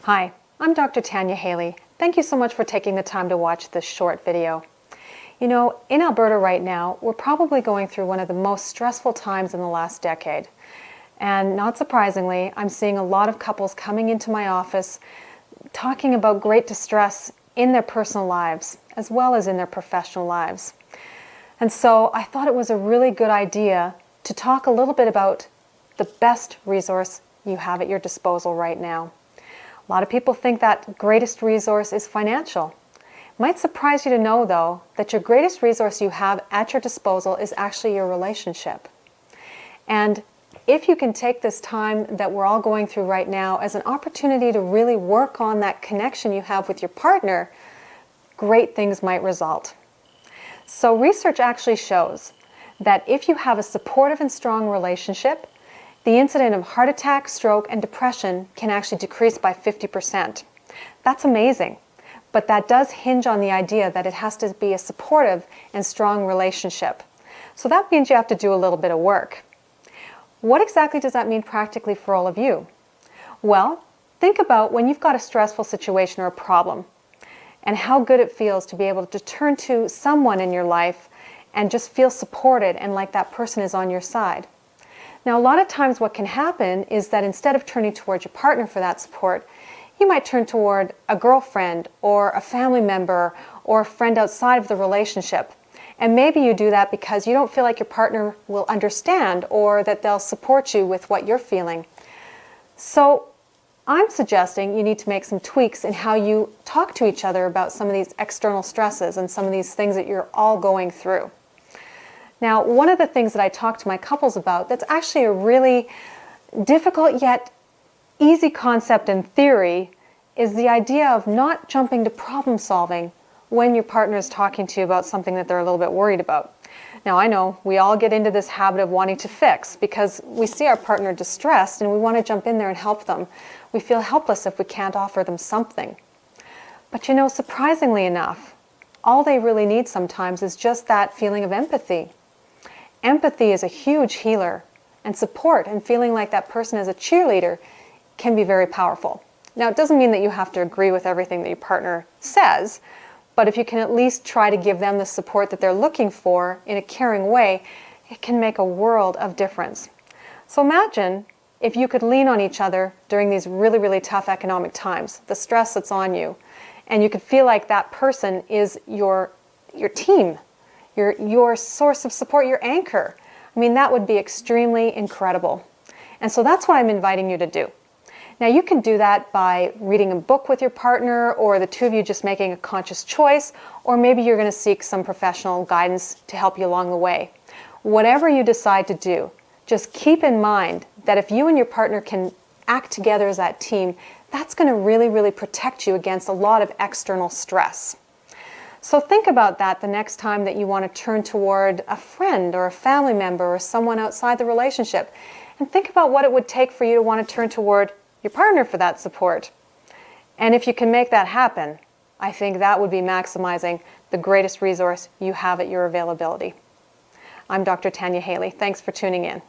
Hi, I'm Dr. Tanya Haley. Thank you so much for taking the time to watch this short video. You know, in Alberta right now, we're probably going through one of the most stressful times in the last decade. And not surprisingly, I'm seeing a lot of couples coming into my office talking about great distress in their personal lives, as well as in their professional lives. And so I thought it was a really good idea to talk a little bit about the best resource you have at your disposal right now. A lot of people think that greatest resource is financial. It might surprise you to know, though, that your greatest resource you have at your disposal is actually your relationship. And if you can take this time that we're all going through right now as an opportunity to really work on that connection you have with your partner, great things might result. So research actually shows that if you have a supportive and strong relationship, the incidence of heart attack, stroke, and depression can actually decrease by 50%. That's amazing, but that does hinge on the idea that it has to be a supportive and strong relationship. So that means you have to do a little bit of work. What exactly does that mean practically for all of you? Well, think about when you've got a stressful situation or a problem, and how good it feels to be able to turn to someone in your life and just feel supported and like that person is on your side. Now, a lot of times what can happen is that instead of turning towards your partner for that support, you might turn toward a girlfriend or a family member or a friend outside of the relationship. And maybe you do that because you don't feel like your partner will understand or that they'll support you with what you're feeling. So I'm suggesting you need to make some tweaks in how you talk to each other about some of these external stresses and some of these things that you're all going through. Now, one of the things that I talk to my couples about that's actually a really difficult yet easy concept in theory is the idea of not jumping to problem solving when your partner is talking to you about something that they're a little bit worried about. Now, I know we all get into this habit of wanting to fix because we see our partner distressed and we want to jump in there and help them. We feel helpless if we can't offer them something. But you know, surprisingly enough, all they really need sometimes is just that feeling of empathy. Empathy is a huge healer, and support and feeling like that person is a cheerleader can be very powerful. Now, it doesn't mean that you have to agree with everything that your partner says, but if you can at least try to give them the support that they're looking for in a caring way, it can make a world of difference. So imagine if you could lean on each other during these really, really tough economic times, the stress that's on you, and you could feel like that person is your team, your source of support, your anchor. I mean, that would be extremely incredible. And so that's what I'm inviting you to do. Now, you can do that by reading a book with your partner, or the two of you just making a conscious choice, or maybe you're going to seek some professional guidance to help you along the way. Whatever you decide to do, just keep in mind that if you and your partner can act together as that team, that's going to really, really protect you against a lot of external stress. So think about that the next time that you want to turn toward a friend or a family member or someone outside the relationship. And think about what it would take for you to want to turn toward your partner for that support. And if you can make that happen, I think that would be maximizing the greatest resource you have at your availability. I'm Dr. Tanya Haley. Thanks for tuning in.